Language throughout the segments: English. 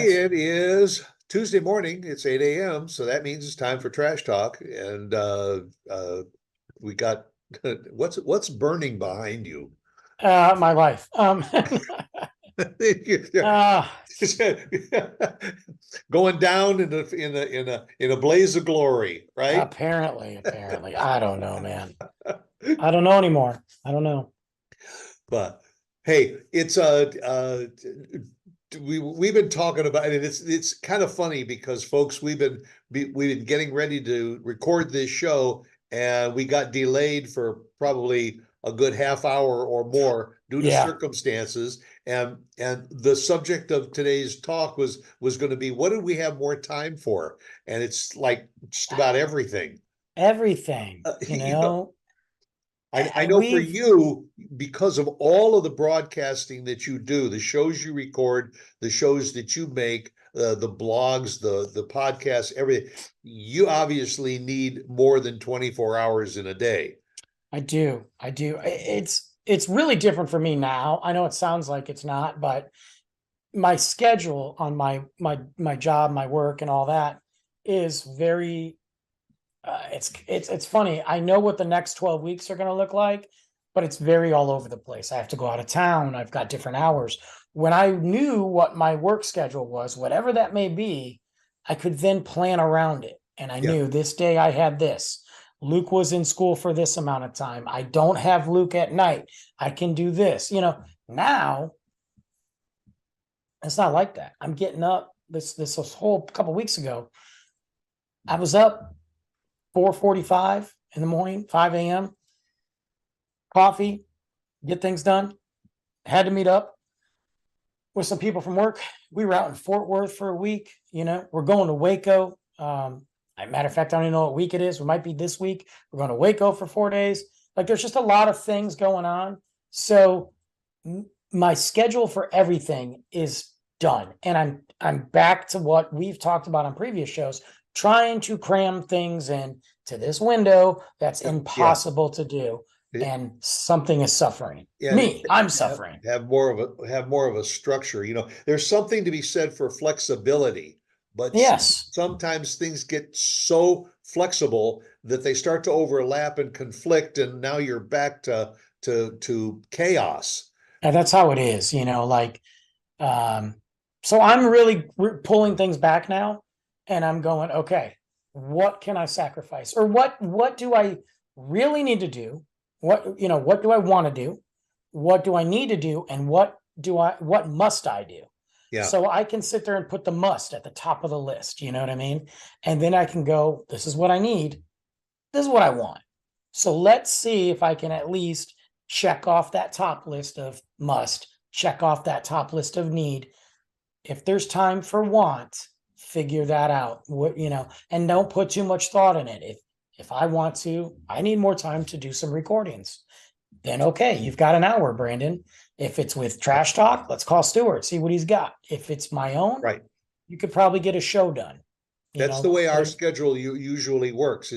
Sax. It is Tuesday morning. It's 8 a.m. So that means it's time for Trash Talk. And we got what's burning behind you? My life. Uh, Going down in a blaze of glory, right? apparently. I don't know, man. I don't know anymore. I don't know. But hey, it's we've been talking about, I mean, it's kind of funny because folks, we've been getting ready to record this show, and we got delayed for probably a good half hour or more due to Yeah, circumstances. And the subject of today's talk was going to be, what do we have more time for? And it's like just about everything. everything, you You know, know. I know for We've you, because of all of the broadcasting that you do, the shows you record, the shows that you make, the blogs, the podcasts, everything, you obviously need more than 24 hours in a day. I do. I do. It's really different for me now. I know it sounds like it's not, but my schedule on my job, my work and all that is very it's funny. I know what the next 12 weeks are going to look like, but it's very all over the place. I have to go out of town. I've got different hours. When I knew what my work schedule was, whatever that may be, I could then plan around it. And I Yeah. knew this day I had this. Luke was in school for this amount of time. I don't have Luke at night. I can do this. Now it's not like that. I'm getting up this whole couple weeks ago. I was up 4:45 in the morning, 5 a.m. Coffee, get things done. Had to meet up with some people from work. We were out in Fort Worth for a week. We're going to Waco. Matter of fact, I don't even know what week it is. It might be this week. We're going to Waco for 4 days. Like, there's just a lot of things going on. So my schedule for everything is done, and I'm back to what we've talked about on previous shows, trying to cram things in to this window that's Yeah. impossible to do, It, and something is suffering. and I'm have, suffering. have more of a structure. There's something to be said for flexibility, but Yes. sometimes things get so flexible that they start to overlap and conflict, and now you're back to chaos. And that's how it is, like, um, so I'm really pulling things back now, and I'm going, okay, what can I sacrifice? Or what do I really need to do? What do I want to do? What do I need to do? And what must I do? Yeah. So I can sit there and put the must at the top of the list, you know what I mean? And then I can go, this is what I need. This is what I want. So let's see if I can at least check off that top list of must, check off that top list of need. If there's time for want, figure that out. And don't put too much thought in it. If I want to, I need more time to do some recordings. Then okay, you've got an hour, Brandon. If it's with Trash Talk, let's call Stuart, see what he's got. If it's my own, Right. you could probably get a show done. That's the way our But schedule usually works.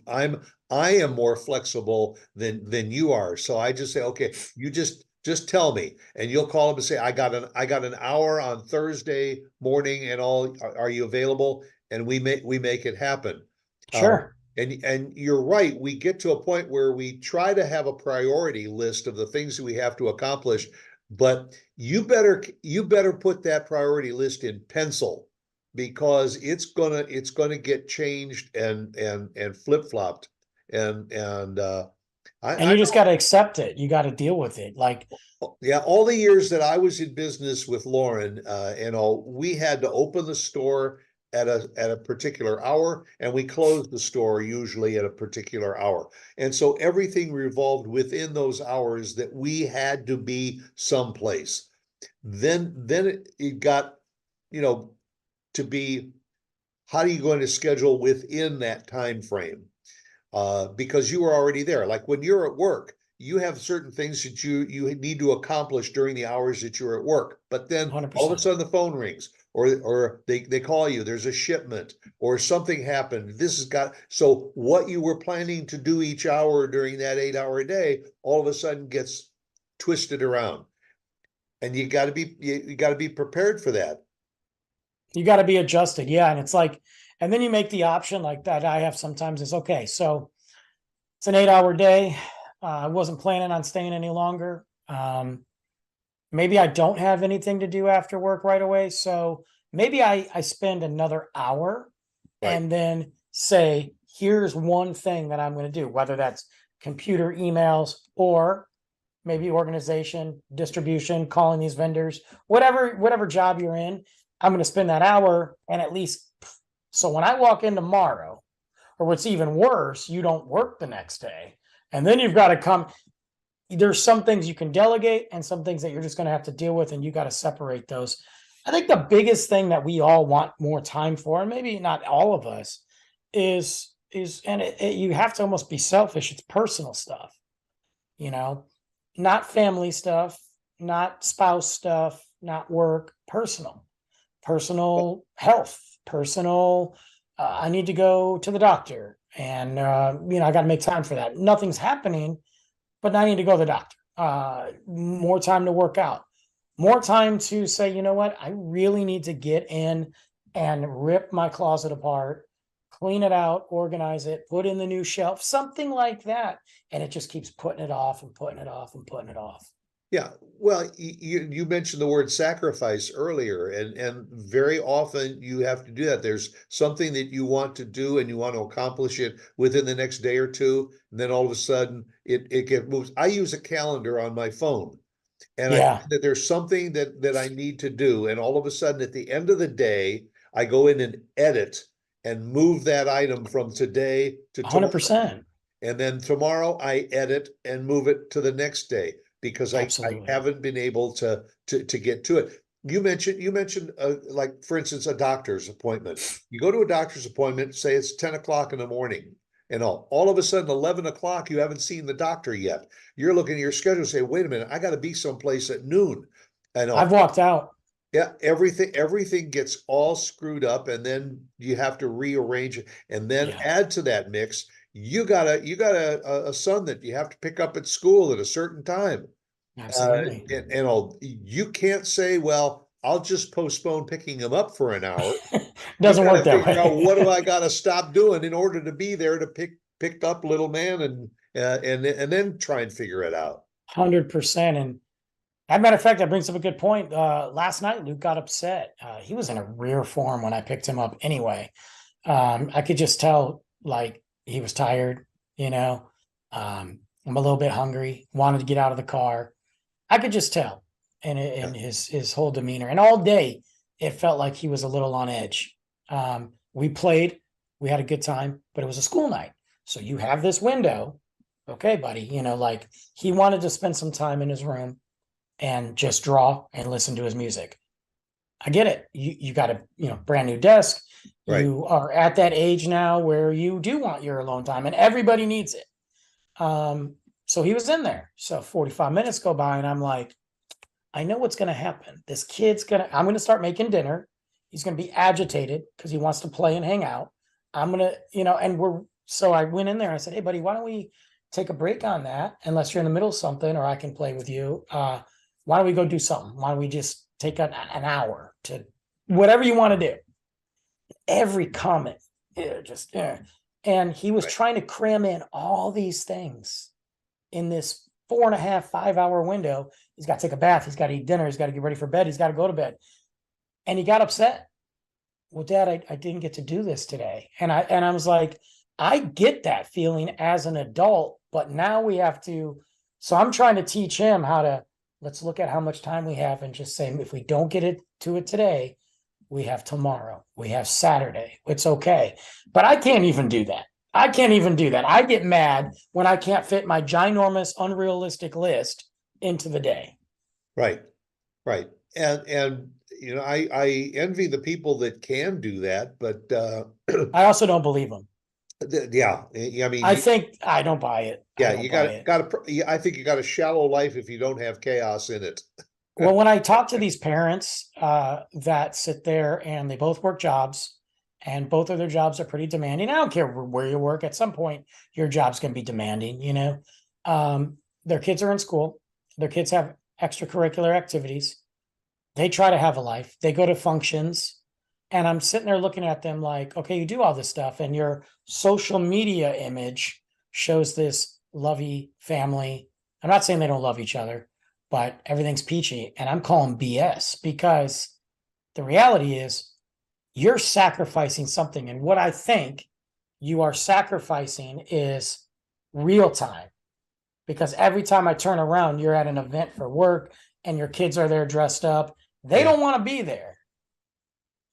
I am more flexible than you are. So I just say, okay, you just tell me, and you'll call them and say, I got an hour on Thursday morning, and all. Are you available? And we make it happen. Uh, sure. and you're right. We get to a point where we try to have a priority list of the things that we have to accomplish, but you better put that priority list in pencil, because it's gonna get changed and flip-flopped. And And I you just got to accept it. You got to deal with it. Like, know, yeah, all the years that I was in business with Lauren, we had to open the store at a particular hour, and we closed the store usually at a particular hour. And so everything revolved within those hours that we had to be someplace. Then it got, you know, to be, how are you going to schedule within that time frame? Because you were already there. Like when you're at work, you have certain things that you need to accomplish during the hours that you're at work. But then all of a 100%. sudden the phone rings, or they call you. There's a shipment or something happened. This has got, so what you were planning to do each hour during that 8 hour day all of a sudden gets twisted around, and you got to be prepared for that. You got to be adjusted. Yeah. And it's like, and then you make the option like that I have sometimes is okay. So it's an 8-hour day. I wasn't planning on staying any longer. Maybe I don't have anything to do after work right away. So maybe I spend another hour Right. and then say, here's one thing that I'm going to do, whether that's computer emails or maybe organization, distribution, calling these vendors, whatever job you're in, I'm going to spend that hour and at least, so when I walk in tomorrow, or what's even worse, you don't work the next day. And then you've got to come. There's some things you can delegate and some things that you're just going to have to deal with, and you got to separate those. I think the biggest thing that we all want more time for, and maybe not all of us, is and you have to almost be selfish. It's personal stuff, you know, not family stuff, not spouse stuff, not work, personal health, personal. I need to go to the doctor, and I got to make time for that. Nothing's happening, but I need to go to the doctor. More time to work out, more time to say, you know what, I really need to get in and rip my closet apart, clean it out, organize it, put in the new shelf, something like that. And it just keeps putting it off and putting it off and putting it off. Yeah, well, you mentioned the word sacrifice earlier, and very often you have to do that. There's something that you want to do and you want to accomplish it within the next day or two, and then all of a sudden it gets moves. I use a calendar on my phone, and I Yeah, find that there's something that I need to do, and all of a sudden at the end of the day, I go in and edit and move that item from today to tomorrow. 100%. And then tomorrow I edit and move it to the next day because I Absolutely. haven't been able to get to it. You mentioned like for instance a doctor's appointment. You go to a doctor's appointment, say it's 10 o'clock in the morning, and all of a sudden 11 o'clock you haven't seen the doctor yet. You're looking at your schedule and say, wait a minute, I got to be someplace at noon. I know. I've walked out. Yeah, everything gets all screwed up, and then you have to rearrange it, and then Yeah, add to that mix. You got a son that you have to pick up at school at a certain time, absolutely. and all. You can't say, "Well, I'll just postpone picking him up for an hour." You Doesn't got work to that figure out what do way. I got to stop doing in order to be there to pick up little man, and then try and figure it out. 100%. And as a matter of fact, that brings up a good point. Last night, Luke got upset. He was in a rare form when I picked him up anyway. I could just tell, like, he was tired, you know. I'm a little bit hungry, wanted to get out of the car. I could just tell in Yeah, his whole demeanor. And all day, it felt like he was a little on edge. We played, we had a good time, but it was a school night. So you have this window. Okay, buddy, like he wanted to spend some time in his room and just draw and listen to his music. I get it. You got a brand new desk. right. You are at that age now where you do want your alone time, and everybody needs it. So he was in there. So 45 minutes go by, and I'm like, I know what's going to happen. I'm going to start making dinner. He's going to be agitated because he wants to play and hang out. I'm going to, so I went in there and I said, hey, buddy, why don't we take a break on that? Unless you're in the middle of something or I can play with you. Why don't we go do something? Why don't we just take an hour to whatever you want to do? Every comment, and he was Right. trying to cram in all these things in this 4.5, 5 hour window. He's got to take a bath. He's got to eat dinner. He's got to get ready for bed. He's got to go to bed. And he got upset. Well, Dad, I didn't get to do this today. And I was like, I get that feeling as an adult, but now we have to. So I'm trying to teach him how to, let's look at how much time we have and just say, if we don't get it to it today, we have tomorrow, we have Saturday. It's okay. But I can't even do that. I get mad when I can't fit my ginormous, unrealistic list into the day. Right, right. And I envy the people that can do that, but I also don't believe them. yeah, I mean, I don't buy it. I yeah, don't you buy it. I think you got a shallow life if you don't have chaos in it. Well, when I talk to these parents that sit there and they both work jobs and both of their jobs are pretty demanding. I don't care where you work. At some point, your job's going to be demanding. Their kids are in school. Their kids have extracurricular activities. They try to have a life. They go to functions. And I'm sitting there looking at them like, okay, you do all this stuff, and your social media image shows this lovey family. I'm not saying they don't love each other, but everything's peachy. And I'm calling BS, because the reality is you're sacrificing something. And what I think you are sacrificing is real time. Because every time I turn around, you're at an event for work and your kids are there dressed up. They Yeah. don't want to be there.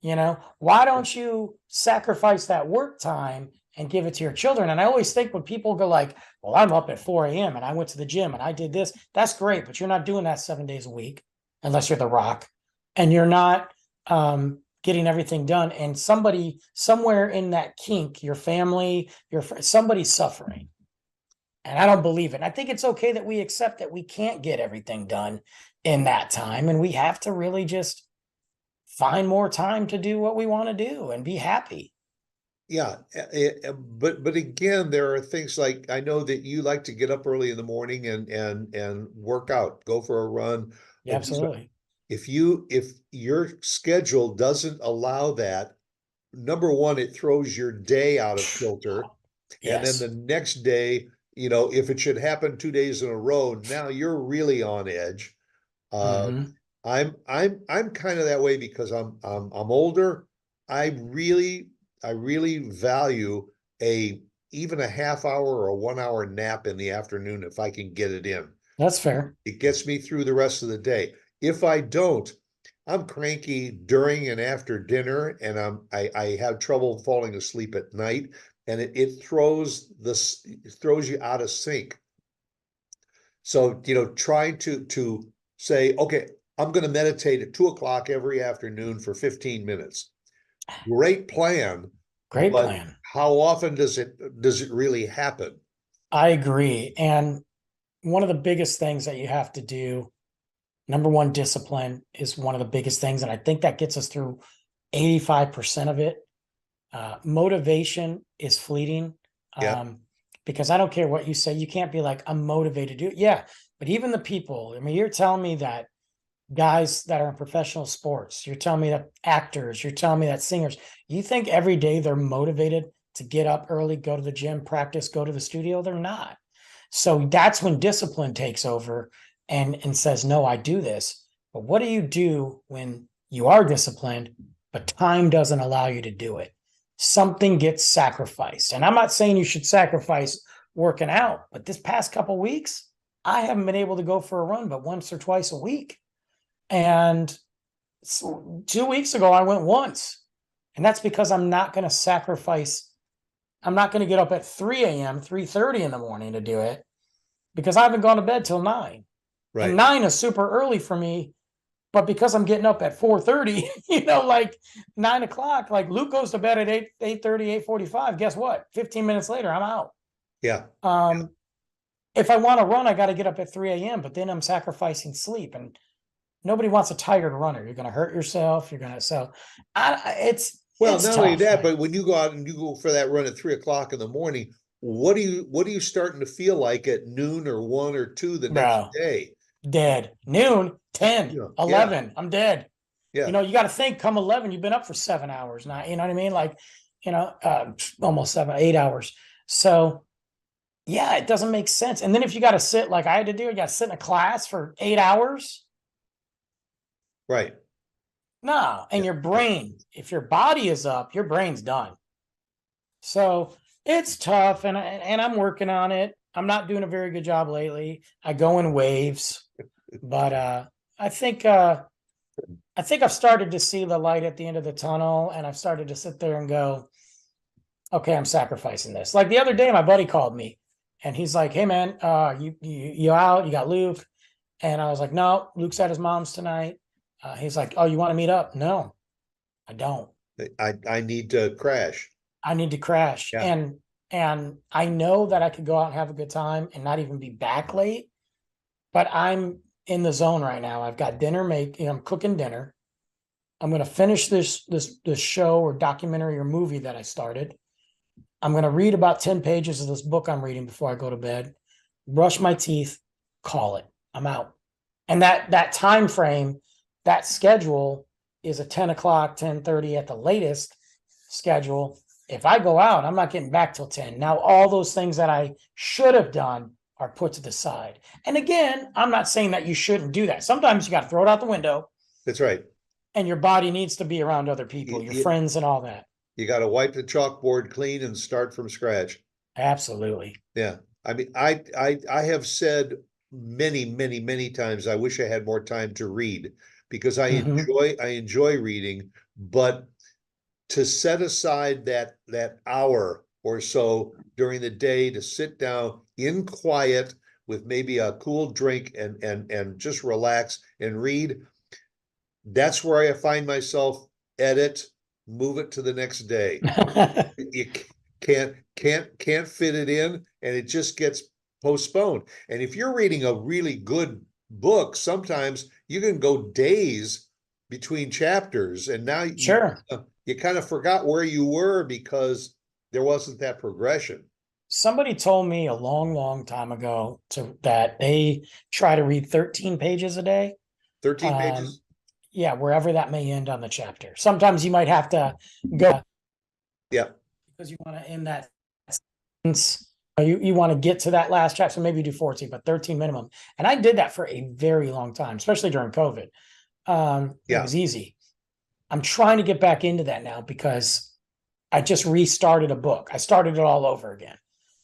You know, why don't you sacrifice that work time and give it to your children? And I always think when people go like, well, I'm up at 4 a.m. and I went to the gym and I did this, that's great, but you're not doing that 7 days a week unless you're The Rock, and you're not getting everything done. And somebody somewhere in that kink, your family, somebody's suffering. And I don't believe it. And I think it's okay that we accept that we can't get everything done in that time. And we have to really just find more time to do what we want to do and be happy. Yeah, but again, there are things like, I know that you like to get up early in the morning and work out, go for a run. Yeah, Or do so. absolutely. If your schedule doesn't allow that, number one, it throws your day out of kilter. And then Yes. the next day, if it should happen 2 days in a row, now you're really on edge. Uh, Mm-hmm. I'm kind of that way because I'm older. I really I really value a even a half hour or a 1 hour nap in the afternoon if I can get it in. That's fair. It gets me through the rest of the day. If I don't, I'm cranky during and after dinner, and I have trouble falling asleep at night, and it throws you out of sync. So, trying to say, okay, I'm going to meditate at 2 o'clock every afternoon for 15 minutes. Great plan, Great but plan. how often does it really happen? I agree. And one of the biggest things that you have to do, number one, discipline is one of the biggest things. And I think that gets us through 85% of it. Motivation is fleeting. Yeah, Because I don't care what you say, you can't be like, I'm motivated to do it. Yeah. But even the people, I mean, you're telling me that guys that are in professional sports, you're telling me that actors, you're telling me that singers, you think every day they're motivated to get up early, go to the gym, practice, go to the studio? They're not. So that's when discipline takes over and says, no, I do this. But what do you do when you are disciplined, but time doesn't allow you to do it? Something gets sacrificed. And I'm not saying you should sacrifice working out, but this past couple weeks, I haven't been able to go for a run but once or twice a week. And 2 weeks ago, I went once. And that's because I'm not going to sacrifice. I'm not going to get up at 3 a.m., 3:30 in the morning to do it, because I haven't gone to bed till 9. And right. 9 is super early for me. But because I'm getting up at 4:30, like 9 o'clock, like Luke goes to bed at 8:30, 8:45. Guess what? 15 minutes later, I'm out. Yeah. If I want to run, I got to get up at 3 a.m., but then I'm sacrificing sleep. And nobody wants a tired runner. You're going to hurt yourself. You're going to, so Well, it's not only tough. that, but when you go out and you go for that run at 3 o'clock in the morning, what are you starting to feel like at noon or 1 or 2 the next Bro, day? dead. Noon, 10, Yeah, 11, I'm dead. yeah, You got to think, come 11, you've been up for 7 hours now. You know what I mean? Like, almost 7, 8 hours. So yeah, it doesn't make sense. And then if you got to sit like I had to do, you got to sit in a class for 8 hours. right. No. And Yeah, your yeah. brain, if your body is up, your brain's done. So it's tough, and I'm working on it. I'm not doing a very good job lately. I go in waves, but I think I've started to see the light at the end of the tunnel, and I've started to sit there and go, okay, I'm sacrificing this. Like the other day, my buddy called me, and he's like, "Hey man, you out? You got Luke?" And I was like, "No, Luke's at his mom's tonight." He's like, "Oh, you want to meet up?" No, I don't. I need to crash. I need to crash. Yeah. And I know that I could go out and have a good time and not even be back late, but I'm in the zone right now. I've got dinner I'm cooking dinner. I'm going to finish this show or documentary or movie that I started. I'm going to read about 10 pages of this book I'm reading before I go to bed, brush my teeth, call it. I'm out. And that time frame, that schedule is a 10 o'clock, 10:30 at the latest schedule. If I go out, I'm not getting back till 10. Now, all those things that I should have done are put to the side. And again, I'm not saying that you shouldn't do that. Sometimes you got to throw it out the window, That's right. and your body needs to be around other people, your You, friends and all that. you got to wipe the chalkboard clean and start from scratch. Absolutely. Yeah. I mean, I have said many times, I wish I had more time to read because I enjoy reading, but to set aside that hour or so during the day to sit down in quiet with maybe a cool drink and just relax and read, that's where I find myself edit, move it to the next day. You can't fit it in, and it just gets postponed. And if you're reading a really good book, sometimes you can go days between chapters, and now Sure. you kind of forgot where you were because there wasn't that progression. Somebody told me a long time ago that they try to read 13 pages a day. 13 pages. Yeah, wherever that may end on the chapter. Sometimes you might have to go Yeah. because you want to end that sentence. You want to get to that last chapter, so maybe you do 14, but 13 minimum. And I did that for a very long time, especially during COVID. It was easy. I'm trying to get back into that now because I just restarted a book. I started it all over again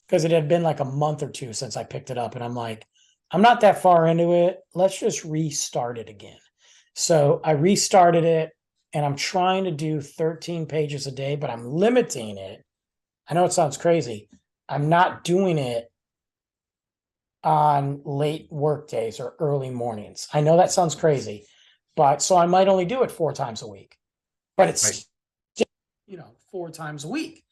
because it had been like a month or two since I picked it up. And I'm like, I'm not that far into it. Let's just restart it again. So I restarted it and I'm trying to do 13 pages a day, but I'm limiting it. I know it sounds crazy. I'm not doing it on late work days or early mornings. I know that sounds crazy, but so I might only do it 4 times a week, but it's, Right. 4 times a week.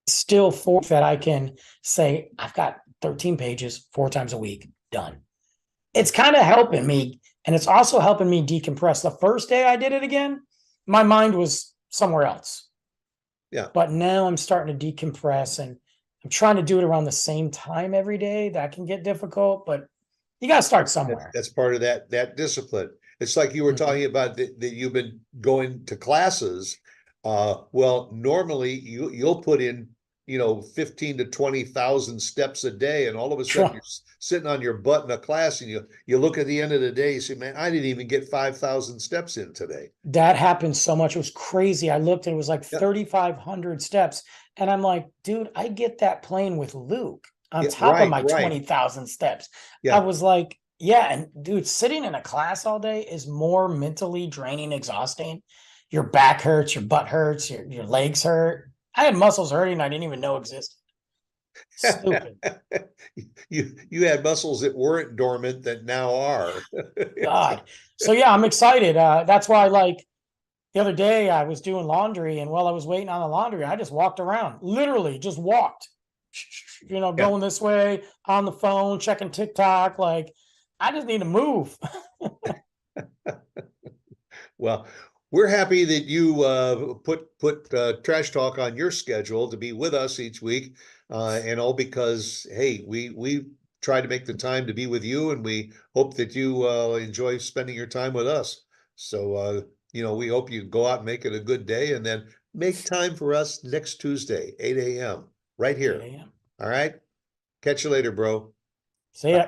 Still 4 that I can say, I've got 13 pages, 4 times a week, done. It's kind of helping me. And it's also helping me decompress. The first day I did it again, my mind was somewhere else. Yeah. But now I'm starting to decompress and I'm trying to do it around the same time every day. That can get difficult, but you got to start somewhere. That's part of that discipline. It's like you were talking about that you've been going to classes. Well, normally you'll put in 15 to 20,000 steps a day, and all of a sudden you're sitting on your butt in a class, and you look at the end of the day, you say, "Man, I didn't even get 5,000 steps in today." That happened so much. It was crazy. I looked and it was like 3,500 steps. And I'm like, dude, I get that playing with Luke on top of my 20,000 steps. Yeah. I was like, yeah. And dude, sitting in a class all day is more mentally draining, exhausting. Your back hurts, your butt hurts, your legs hurt. I had muscles hurting I didn't even know existed. Stupid. You had muscles that weren't dormant that now are. God. So yeah, I'm excited. That's why like the other day I was doing laundry, and while I was waiting on the laundry, I just walked around, literally just walked, going this way on the phone, checking TikTok. Like I just need to move. Well, we're happy that you put Trash Talk on your schedule to be with us each week, and all because, hey, we try to make the time to be with you, and we hope that you enjoy spending your time with us. So, we hope you go out and make it a good day, and then make time for us next Tuesday, 8 a.m. right here. 8 a.m. All right. Catch you later, bro. See ya.